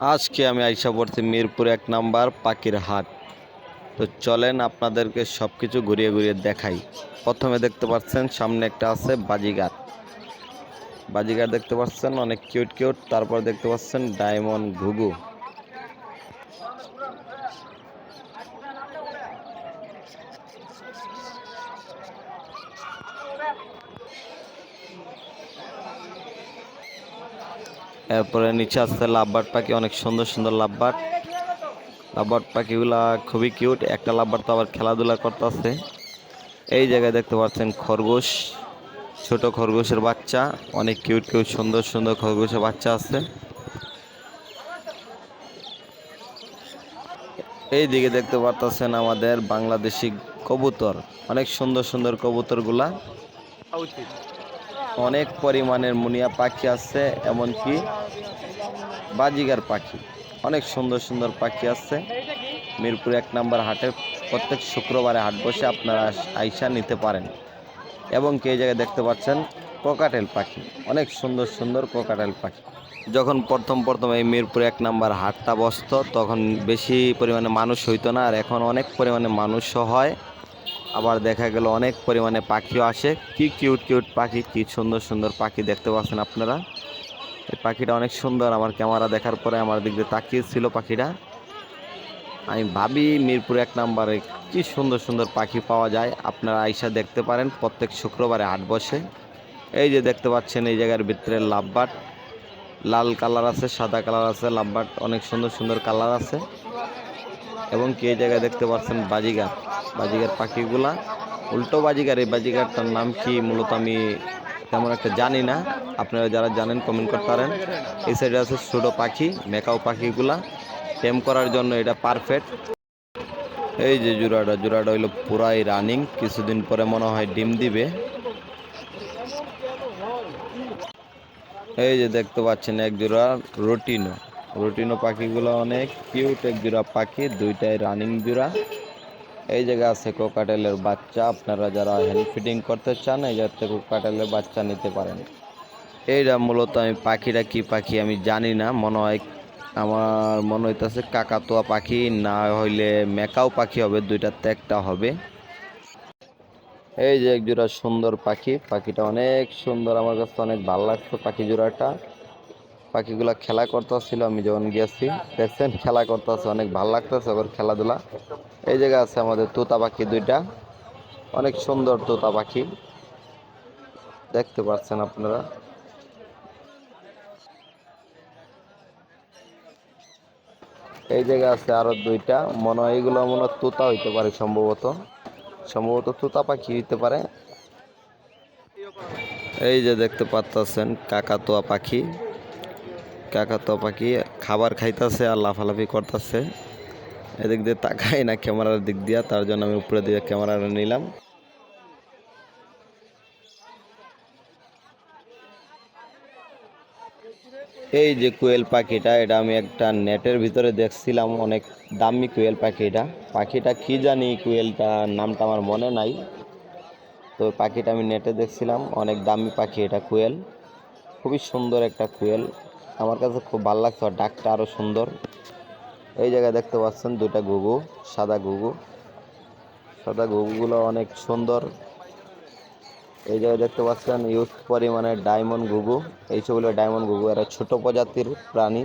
আজকে আমি আইসা পড়ছি মিরপুর 1 নাম্বার পাখির হাট। তো চলেন আপনাদেরকে সব কিছু ঘুরিয়ে ঘুরিয়ে দেখাই। প্রথমে দেখতে পাচ্ছেন সামনে একটা আছে বাজিগার। বাজিগার দেখতে পাচ্ছেন অনেক কিউট কিউট। তারপর দেখতে পাচ্ছেন ডায়মন্ড ঘুঘু। এরপরে নিচে আসছে লাভবার্ড পাখি, অনেক সুন্দর সুন্দর লাভবার্ড। লাভবার্ড পাখিগুলা খুবই কিউট। একটা লাভবার্ড তো আবার খেলাধুলা করতেছে। এই জায়গায় দেখতে পাচ্ছেন খরগোশ, ছোট খরগোশের বাচ্চা, অনেক কিউট কিউট সুন্দর সুন্দর খরগোশের বাচ্চা আছে। এই দিকে দেখতে পারতেছেন আমাদের বাংলাদেশি কবুতর, অনেক সুন্দর সুন্দর কবুতরগুলা। অনেক পরিমাণের মুনিয়া পাখি আছে, এমনকি বাজিগার পাখি। অনেক সুন্দর সুন্দর পাখি আছে। মিরপুর 1 নাম্বার হাটে প্রত্যেক শুক্রবারে হাট বসে, আপনারা আইসা নিতে পারেন। এবং এই জায়গায় দেখতে পাচ্ছেন কোকাটেল পাখি, অনেক সুন্দর সুন্দর কোকাটেল পাখি। যখন প্রথম এই মিরপুর 1 নাম্বার হাটটা বসতো তখন বেশি পরিমাণে মানুষ হইতো না, আর এখন অনেক পরিমাণে মানুষও হয়। আবার দেখা গেল অনেক পরিমাণে পাখিও আসে। কি কিউট কিউট পাখি, কি সুন্দর সুন্দর পাখি দেখতে পাচ্ছেন আপনারা। এই পাখিটা অনেক সুন্দর। আমার ক্যামেরা দেখার পরে আমার দিক দিয়ে তাকিয়েছিল পাখিটা। আমি ভাবি মিরপুর 1 নাম্বারে কি সুন্দর সুন্দর পাখি পাওয়া যায়। আপনারা আইসা দেখতে পারেন, প্রত্যেক শুক্রবারে হাট বসে। এই যে দেখতে পাচ্ছেন এই জায়গার ভিতরে লাভবার্ড, লাল কালার আছে, সাদা কালার আছে। লাভবার্ড অনেক সুন্দর সুন্দর কালার আছে। এবং কি এই জায়গায় দেখতে পাচ্ছেন বাজিগার। বাজিগার পাখিগুলা উল্টো বাজিগার। এই বাজিগারটার নাম কি মূলত আমি তেমন একটা জানি না। আপনারা যারা জানেন কমেন্ট করতে পারেন। এই সাইডে আছে ছোট পাখি, মেকাও পাখিগুলা টেম করার জন্য এটা পারফেক্ট। এই যে জোড়াটা হইলো পুরাই রানিং, কিছুদিন পরে মনে হয় ডিম দিবে। এই যে দেখতে পাচ্ছেন এক জোড়া রুটিনো। রুটিনো পাখিগুলো অনেক কিউট এক জোড়া পাখি, দুইটাই রানিং জোড়া। এই জায়গায় আছে কোকাটেলের বাচ্চা। আপনারা যারা হ্যান্ড ফিডিং করতে চান এই জায়গা থেকে কোকাটেলের বাচ্চা নিতে পারেন। এইটা মূলত আমি পাখিটা কি পাখি আমি জানি না, আমার মনে হইতেছে কাকাতুয়া পাখি, না হইলে মেকাও পাখি হবে, দুইটাতে একটা হবে। এই যে এক জোড়া সুন্দর পাখি, পাখিটা অনেক সুন্দর, আমার কাছে অনেক ভালো লাগছে পাখি জোড়াটা। পাখিগুলা খেলা করতেছিল আমি যখন গেছি, দেখছেন খেলা করতেছে, অনেক ভালো লাগতেছে ওর খেলাধুলা। এই জায়গায় আছে আমাদের তোতা পাখি দুইটা, অনেক সুন্দর তোতা পাখি দেখতে পাচ্ছেন আপনারা। এই জায়গায় আছে আরো দুইটা, মনে হয় এগুলো মনে হয় তোতা হইতে পারে, সম্ভবত সম্ভবত তোতা পাখি হইতে পারে। এই যে দেখতে পাচ্ছেন কাকাতুয়া পাখি। কাকাতুয়া পাখি খাবার খাইতেছে আর লাফালাফি করতেছে। এদিক দিয়ে তাকাই না ক্যামেরার দিক দিয়া, তার জন্য আমি উপরে দিয়ে ক্যামেরাটা নিলাম। এই যে কোয়েল পাখিটা, এটা আমি একটা নেটের ভিতরে দেখছিলাম, অনেক দামি কোয়েল পাখিটা। পাখিটা কি জানি, কোয়েলটা নামটা আমার মনে নাই। তো পাখিটা আমি নেটে দেখছিলাম, অনেক দামি পাখি এটা কোয়েল, খুবই সুন্দর একটা কোয়েল। আমার কাছে খুব ভালো লাগছে, আর ডাকটা আরও সুন্দর। এই জায়গায় দেখতে পাচ্ছেন দুইটা ঘুঘু, সাদা ঘুঘু। সাদা ঘুঘুগুলো অনেক সুন্দর। এই জায়গায় দেখতে পাচ্ছেন ইউজ পরিমাণে ডায়মন্ড ঘুঘু। এইসবগুলো ডায়মন্ড ঘুঘু, এরা ছোট প্রজাতির প্রাণী।